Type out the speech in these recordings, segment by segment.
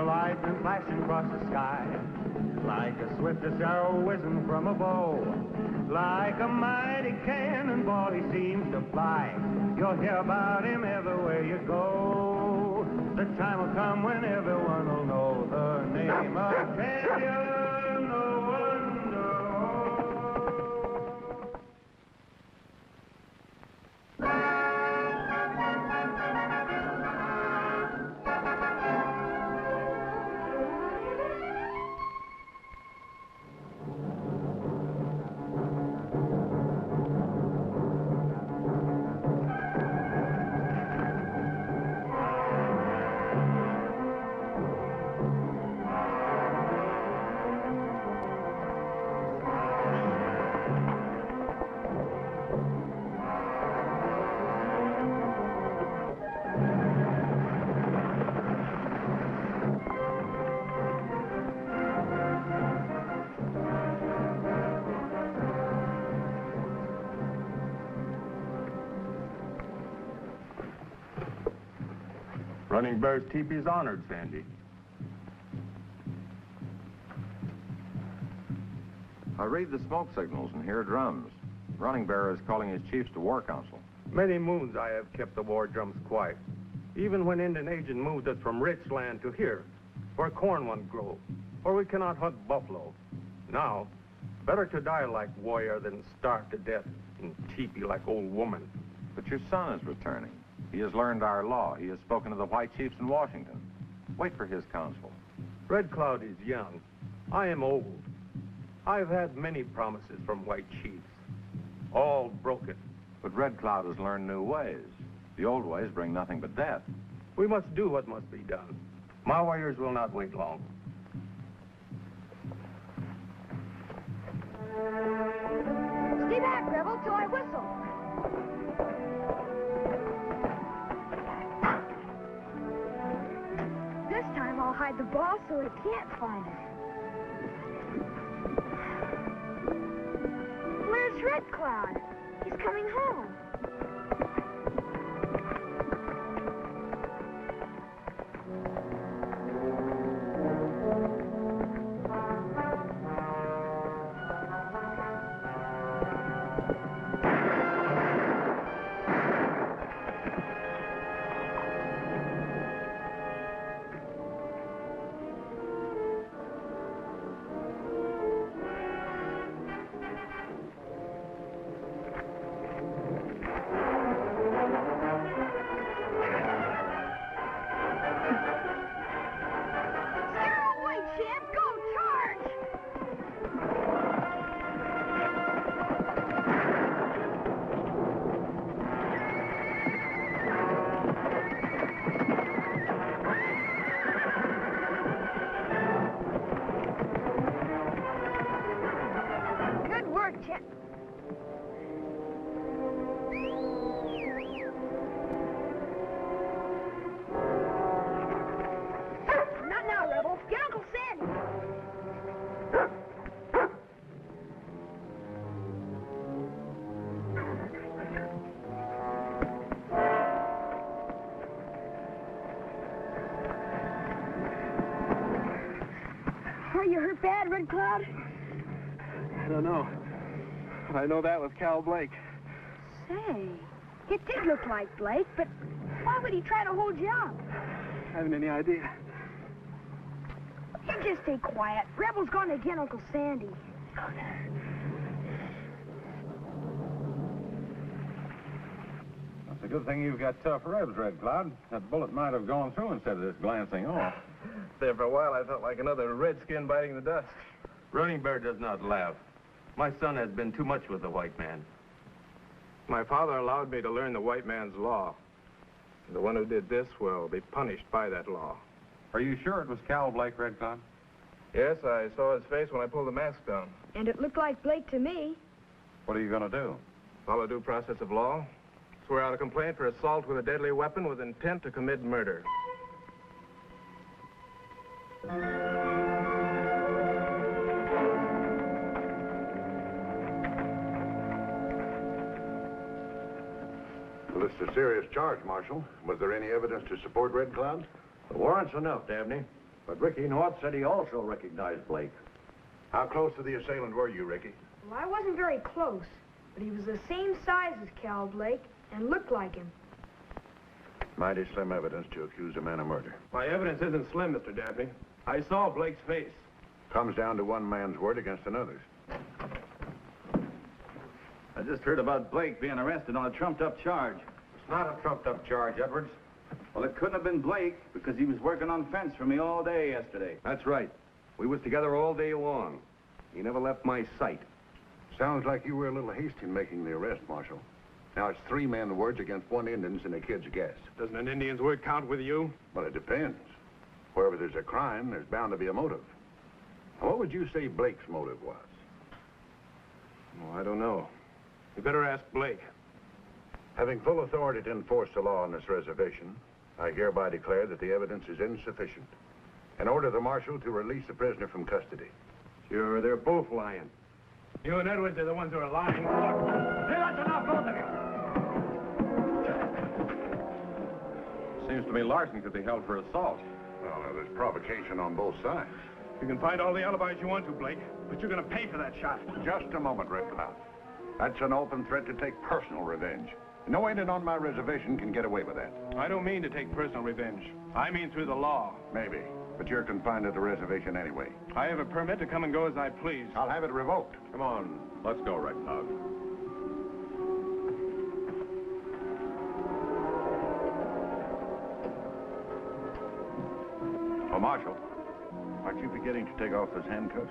lightning flashing across the sky, like a swiftest arrow whizzing from a bow, like a mighty cannonball he seems to fly. You'll hear about him everywhere you go. The time will come when everyone will know the name of champion no one knows. Running Bear's teepee's honored, Sandy. I read the smoke signals and hear drums. Running Bear is calling his chiefs to war council. Many moons I have kept the war drums quiet. Even when Indian agent moved us from rich land to here, where corn won't grow, or we cannot hunt buffalo. Now, better to die like warrior than starve to death in teepee like old woman. But your son is returning. He has learned our law. He has spoken to the white chiefs in Washington. Wait for his counsel. Red Cloud is young. I am old. I've had many promises from white chiefs, all broken. But Red Cloud has learned new ways. The old ways bring nothing but death. We must do what must be done. My warriors will not wait long. Stay back, Rebel, till I whistle. This time I'll hide the ball so he can't find it. Where's Red Cloud? He's coming home. Are you hurt bad, Red Cloud? I don't know. But I know that was Cal Blake. Say, it did look like Blake, but why would he try to hold you up? I haven't any idea. You just stay quiet. Rebel's going to get Uncle Sandy. It's a good thing you've got tough ribs, Red Cloud. That bullet might have gone through instead of just glancing off. There for a while, I felt like another redskin biting the dust. Running Bear does not laugh. My son has been too much with the white man. My father allowed me to learn the white man's law. The one who did this will be punished by that law. Are you sure it was Cal Blake, Red Cloud? Yes, I saw his face when I pulled the mask down. And it looked like Blake to me. What are you going to do? Follow due process of law. Swear out a complaint for assault with a deadly weapon with intent to commit murder. Well, it's a serious charge, Marshal. Was there any evidence to support Red Cloud? The warrant's enough, Dabney. But Ricky North said he also recognized Blake. How close to the assailant were you, Ricky? Well, I wasn't very close, but he was the same size as Cal Blake and looked like him. Mighty slim evidence to accuse a man of murder. My evidence isn't slim, Mr. Dabney. I saw Blake's face. Comes down to one man's word against another's. I just heard about Blake being arrested on a trumped-up charge. It's not a trumped-up charge, Edwards. Well, it couldn't have been Blake because he was working on fence for me all day yesterday. That's right. We was together all day long. He never left my sight. Sounds like you were a little hasty in making the arrest, Marshal. Now, it's 3 men's words against 1 Indian's and a kid's guess. Doesn't an Indian's word count with you? Well, it depends. Wherever there's a crime, there's bound to be a motive. Now, what would you say Blake's motive was? Oh, I don't know. You better ask Blake. Having full authority to enforce the law on this reservation, I hereby declare that the evidence is insufficient and order the marshal to release the prisoner from custody. Sure, they're both lying. You and Edwards are the ones who are lying. That's enough, both of you. Seems to me larceny could be held for assault. Well, there's provocation on both sides. You can find all the alibis you want to, Blake, but you're going to pay for that shot. Just a moment, Red Cloud. That's an open threat to take personal revenge. No Indian on my reservation can get away with that. I don't mean to take personal revenge. I mean through the law. Maybe, but you're confined to the reservation anyway. I have a permit to come and go as I please. I'll have it revoked. Come on, let's go, Red Cloud. Oh, Marshal, aren't you forgetting to take off those handcuffs?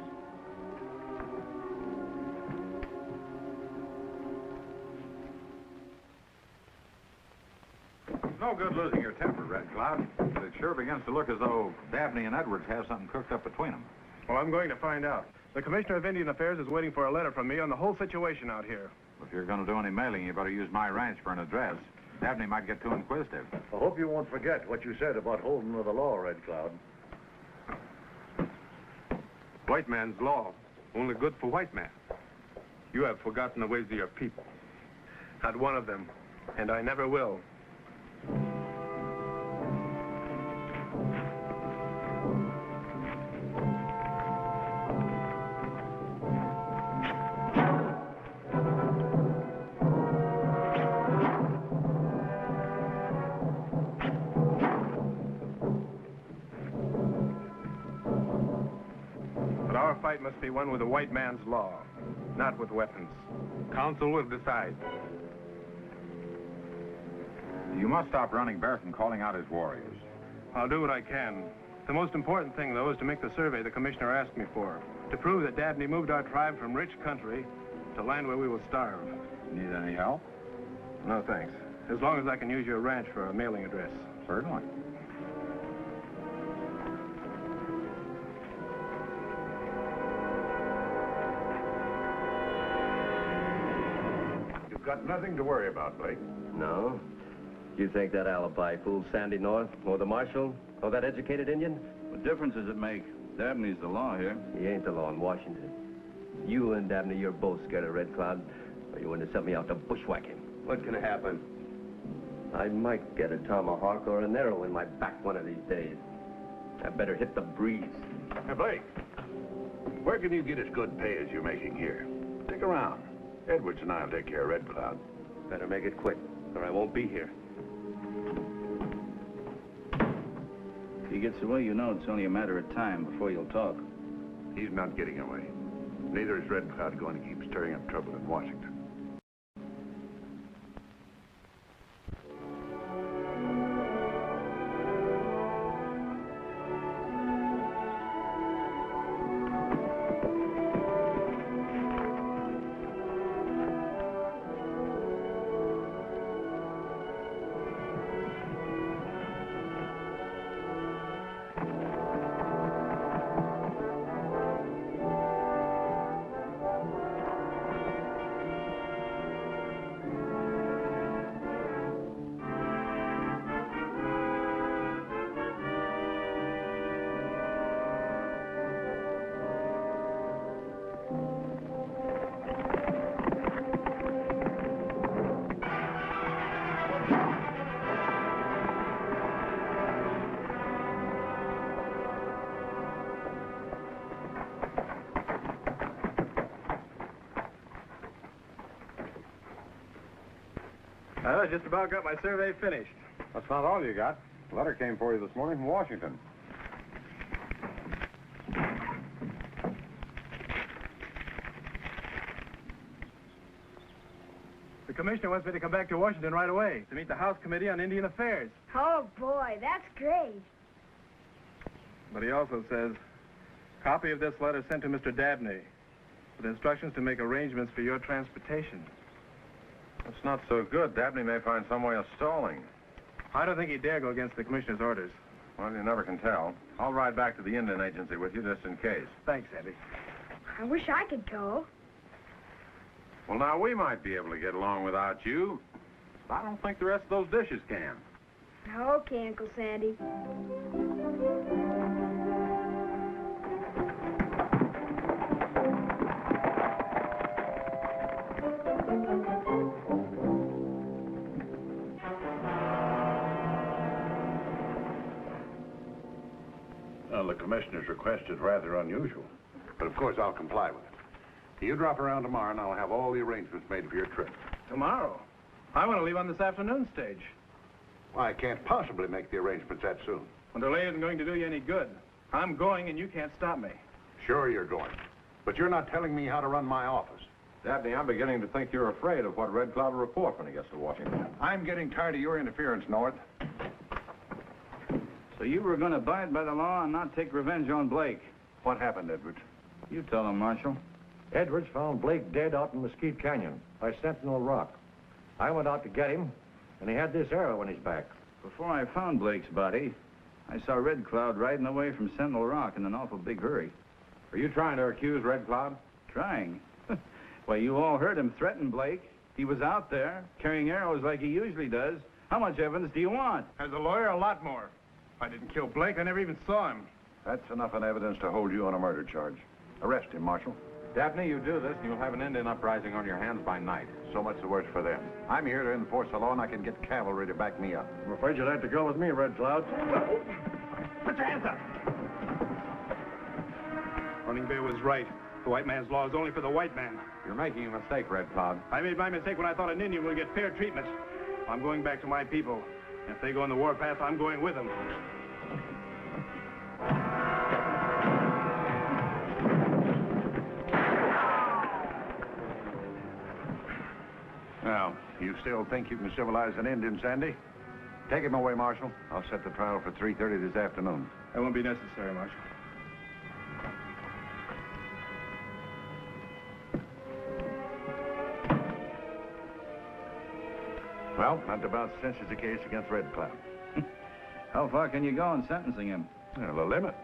No good losing your temper, Red Cloud. But it sure begins to look as though Dabney and Edwards have something cooked up between them. Well, I'm going to find out. The Commissioner of Indian Affairs is waiting for a letter from me on the whole situation out here. If you're going to do any mailing, you better use my ranch for an address. Dabney might get too inquisitive. I hope you won't forget what you said about holding to the law, Red Cloud. White man's law, only good for white man. You have forgotten the ways of your people. Not one of them, and I never will. But our fight must be one with the white man's law, not with weapons. Council will decide. You must stop running Bear from calling out his warriors. I'll do what I can. The most important thing, though, is to make the survey the Commissioner asked me for, to prove that Dabney moved our tribe from rich country to land where we will starve. Need any help? No, thanks. As long as I can use your ranch for a mailing address. Certainly. You've got nothing to worry about, Blake. No? You think that alibi fooled Sandy North, or the marshal, or that educated Indian? What difference does it make? Dabney's the law here. He ain't the law in Washington. You and Dabney, you're both scared of Red Cloud, or you want to send me out to bushwhack him. What can happen? I might get a tomahawk or an arrow in my back one of these days. I better hit the breeze. Hey, Blake, where can you get as good pay as you're making here? Stick around. Edwards and I'll take care of Red Cloud. Better make it quick, or I won't be here. If he gets away, you know it's only a matter of time before you'll talk. He's not getting away. Neither is Red Cloud going to keep stirring up trouble in Washington. I just about got my survey finished. That's not all you got. A letter came for you this morning from Washington. The commissioner wants me to come back to Washington right away to meet the House Committee on Indian Affairs. Oh, boy, that's great. But he also says, copy of this letter sent to Mr. Dabney with instructions to make arrangements for your transportation. That's not so good. Dabney may find some way of stalling. I don't think he'd dare go against the commissioner's orders. Well, you never can tell. I'll ride back to the Indian Agency with you just in case. Thanks, Andy. I wish I could go. Well, now, we might be able to get along without you. But I don't think the rest of those dishes can. Okay, Uncle Sandy. Well, the commissioner's request is rather unusual, but of course I'll comply with it. You drop around tomorrow and I'll have all the arrangements made for your trip. Tomorrow? I want to leave on this afternoon stage. Well, I can't possibly make the arrangements that soon. Well, delay isn't going to do you any good. I'm going and you can't stop me. Sure you're going, but you're not telling me how to run my office. Dabney, I'm beginning to think you're afraid of what Red Cloud will report when he gets to Washington. I'm getting tired of your interference, North. So you were going to abide by the law and not take revenge on Blake. What happened, Edwards? You tell him, Marshal. Edwards found Blake dead out in Mesquite Canyon by Sentinel Rock. I went out to get him, and he had this arrow in his back. Before I found Blake's body, I saw Red Cloud riding away from Sentinel Rock in an awful big hurry. Are you trying to accuse Red Cloud? Trying? Well, you all heard him threaten Blake. He was out there, carrying arrows like he usually does. How much evidence do you want? As a lawyer, a lot more. I didn't kill Blake. I never even saw him. That's enough evidence to hold you on a murder charge. Arrest him, Marshal. Dabney, you do this, and you'll have an Indian uprising on your hands by night. So much the worse for them. I'm here to enforce the law, and I can get cavalry to back me up. I'm afraid you'll have to go with me, Red Cloud. Put your hands up. Running Bear was right. The white man's law is only for the white man. You're making a mistake, Red Cloud. I made my mistake when I thought an Indian would get fair treatment. I'm going back to my people. If they go on the warpath, I'm going with them. Now, you still think you can civilize an Indian, Sandy? Take him away, Marshal. I'll set the trial for 3:30 this afternoon. That won't be necessary, Marshal. Well, that about cinches the case against Red Cloud. How far can you go in sentencing him? Well, the limit.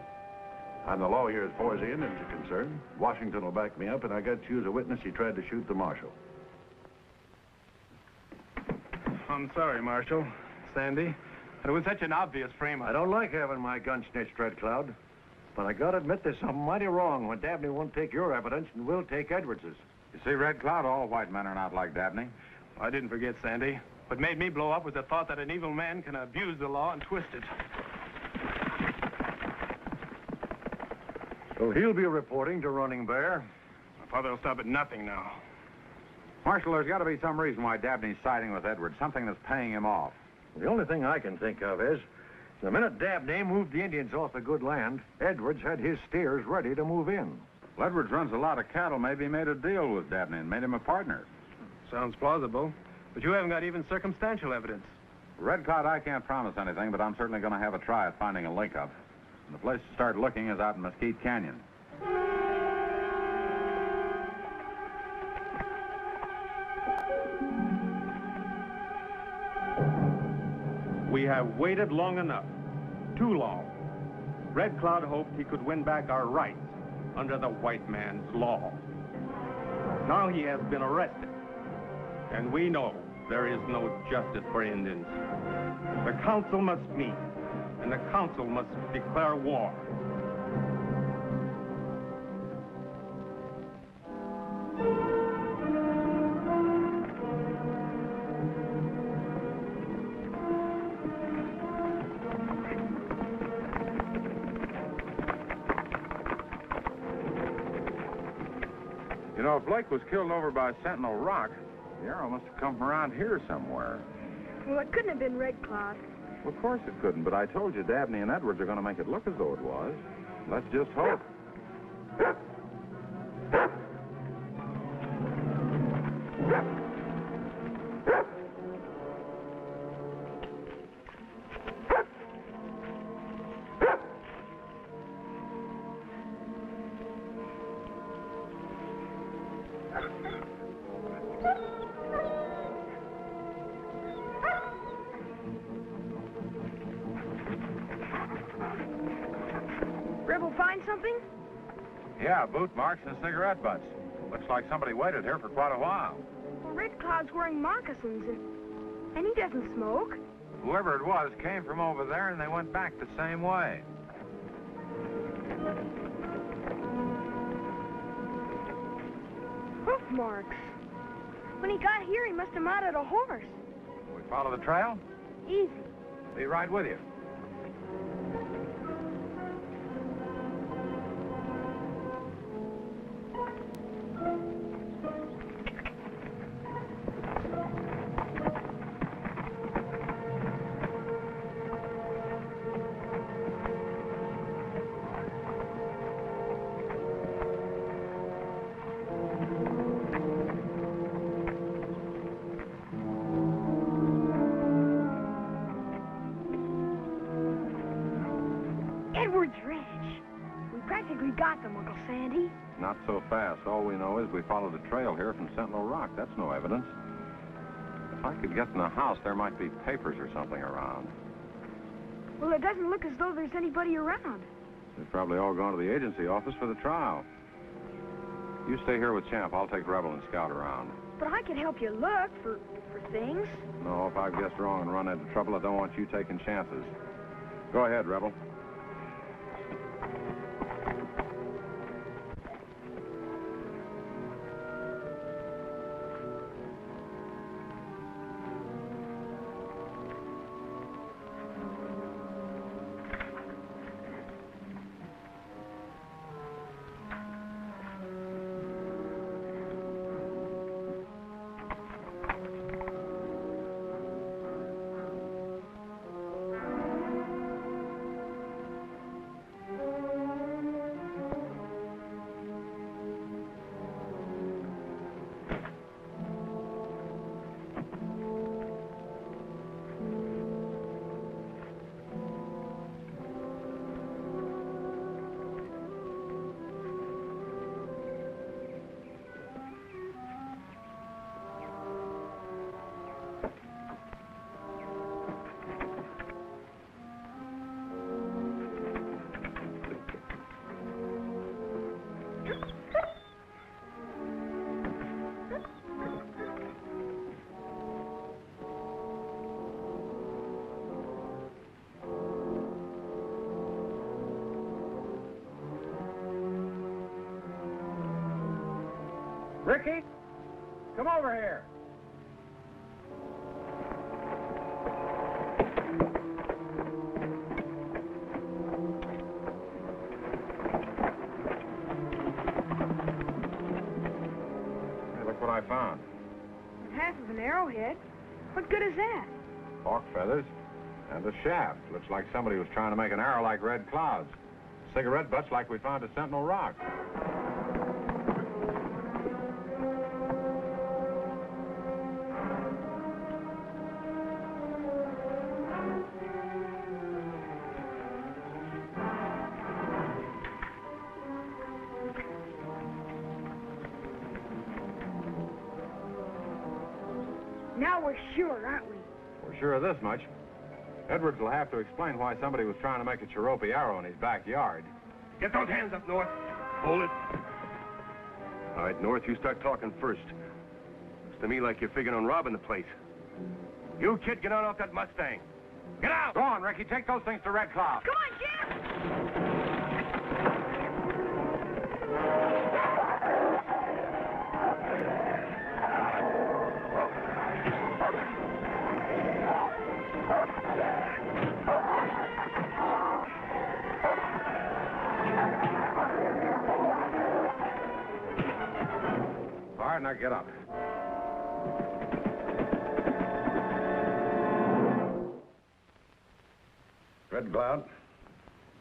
I'm the law here as far as the Indians are concerned. Washington will back me up, and I got you as a witness. He tried to shoot the marshal. I'm sorry, Marshal. Sandy. It was such an obvious frame-up. I don't like having my gun snitched, Red Cloud. But I gotta admit there's something mighty wrong when Dabney won't take your evidence and we'll take Edwards's. You see, Red Cloud, all white men are not like Dabney. I didn't forget, Sandy. What made me blow up was the thought that an evil man can abuse the law and twist it. So he'll be reporting to Running Bear. My father will stop at nothing now. Marshal, there's got to be some reason why Dabney's siding with Edwards, something that's paying him off. The only thing I can think of is, the minute Dabney moved the Indians off the good land, Edwards had his steers ready to move in. Well, Edwards runs a lot of cattle. Maybe he made a deal with Dabney and made him a partner. Sounds plausible. But you haven't got even circumstantial evidence. Red Cloud, I can't promise anything, but I'm certainly going to have a try at finding a link-up. And the place to start looking is out in Mesquite Canyon. We have waited long enough. Too long. Red Cloud hoped he could win back our rights under the white man's law. Now he has been arrested. And we know there is no justice for Indians. The council must meet, and the council must declare war. You know, if Blake was killed over by Sentinel Rock, The arrow must have come from around here somewhere. Well, it couldn't have been Red Cloud. Well, of course it couldn't, but I told you Dabney and Edwards are going to make it look as though it was. Let's just hope. Rebel find something? Yeah, boot marks and cigarette butts. Looks like somebody waited here for quite a while. Well, Red Cloud's wearing moccasins, and he doesn't smoke. Whoever it was came from over there, and they went back the same way. Hoof marks. When he got here, he must have mounted a horse. We follow the trail? Easy. Be right with you. Edwards Ranch. We practically got them, Uncle Sandy. Not so fast. All we know is we followed the trail here from Sentinel Rock. That's no evidence. If I could get in the house, there might be papers or something around. Well, it doesn't look as though there's anybody around. They've probably all gone to the agency office for the trial. You stay here with Champ. I'll take Rebel and scout around. But I could help you look for things. No, if I've guessed wrong and run into trouble, I don't want you taking chances. Go ahead, Rebel. Ricky, come over here. Hey, look what I found. Half of an arrowhead. What good is that? Hawk feathers and a shaft. Looks like somebody was trying to make an arrow like Red Cloud's. Cigarette butts like we found at Sentinel Rock. Now we're sure, aren't we? We're sure of this much. Edwards will have to explain why somebody was trying to make a Cherokee arrow in his backyard. Get those hands up, North. Hold it. All right, North, you start talking first. Looks to me like you're figuring on robbing the place. You, kid, get on off that Mustang. Get out! Go on, Ricky. Take those things to Red Cloud. Come on, Jim! All right, now get up. Red Cloud,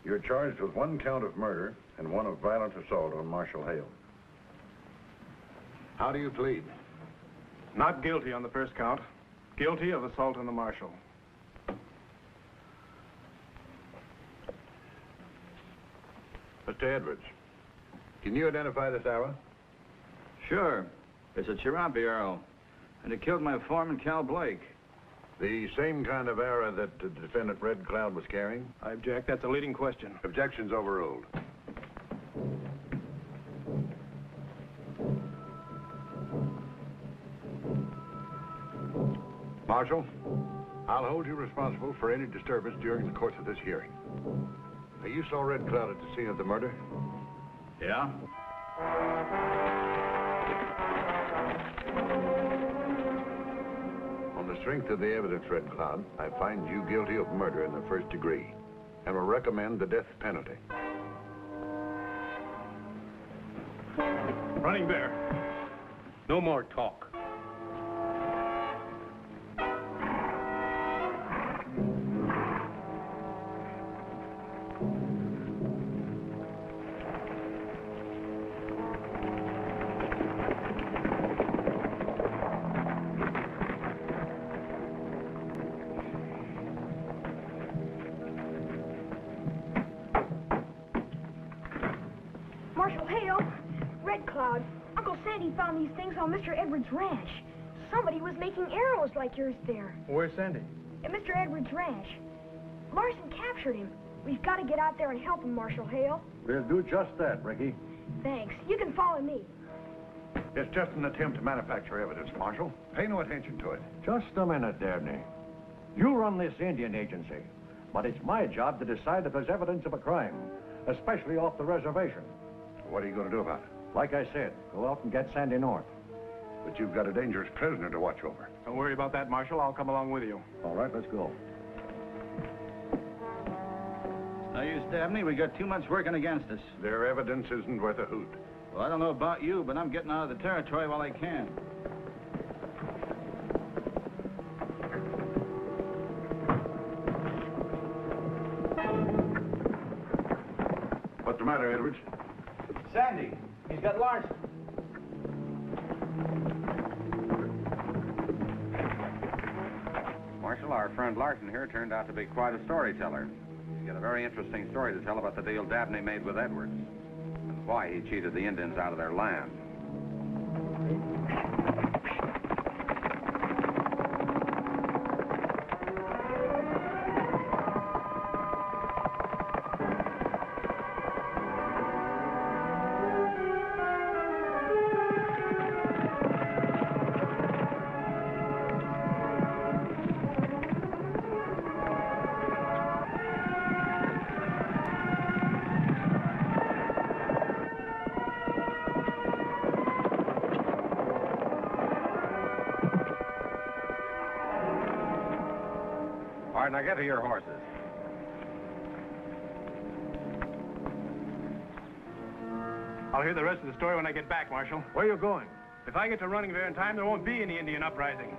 you're charged with 1 count of murder and 1 of violent assault on Marshal Hale. How do you plead? Not guilty on the first count. Guilty of assault on the marshal. Mr. Edwards, can you identify this arrow? Sure. It's a Cherokee arrow. And it killed my foreman, Cal Blake. The same kind of arrow that the defendant Red Cloud was carrying? I object. That's a leading question. Objection's overruled. Marshal, I'll hold you responsible for any disturbance during the course of this hearing. Now, you saw Red Cloud at the scene of the murder? Yeah? On the strength of the evidence, Red Cloud, I find you guilty of murder in the 1st degree and will recommend the death penalty. Running Bear, no more talk. Marshal Hale, Red Cloud, Uncle Sandy found these things on Mr. Edwards' ranch. Somebody was making arrows like yours there. Where's Sandy? At Mr. Edwards' ranch. Larson captured him. We've got to get out there and help him, Marshal Hale. We'll do just that, Ricky. Thanks. You can follow me. It's just an attempt to manufacture evidence, Marshal. Pay no attention to it. Just a minute, Dabney. You run this Indian agency, but it's my job to decide if there's evidence of a crime, especially off the reservation. What are you going to do about it? Like I said, go out and get Sandy North. But you've got a dangerous prisoner to watch over. Don't worry about that, Marshal. I'll come along with you. All right, let's go. No use, Dabney. We got too much working against us. Their evidence isn't worth a hoot. Well, I don't know about you, but I'm getting out of the territory while I can. What's the matter, Edwards? Sandy, he's got Larson. Marshal, our friend Larson here turned out to be quite a storyteller. He's got a very interesting story to tell about the deal Dabney made with Edwards and why he cheated the Indians out of their land. All right, now get to your horses. I'll hear the rest of the story when I get back, Marshal. Where are you going? If I get to Running Bear in time, there won't be any Indian uprising.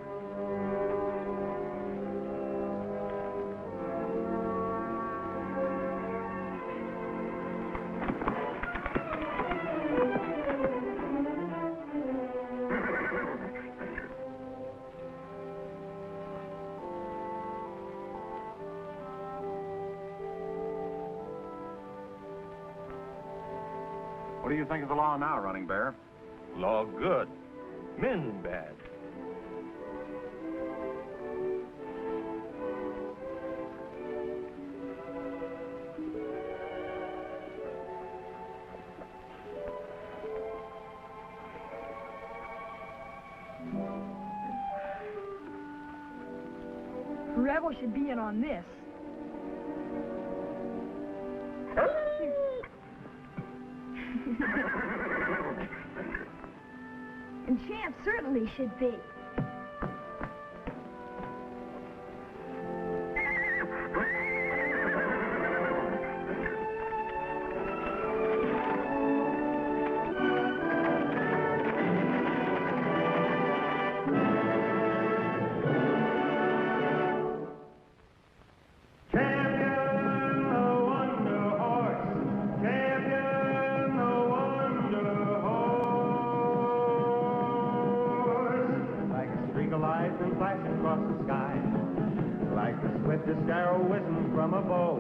What do you think of the law now, Running Bear? Law good. Men bad. Rebel should be in on this. And Champ certainly should be. across the sky. Like the swiftest arrow whizzing from a bow.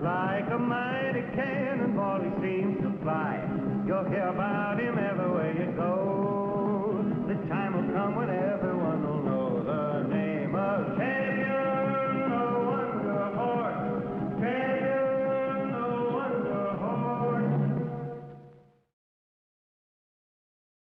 Like a mighty cannonball he seems to fly. You'll hear about him everywhere you go. The time will come whenever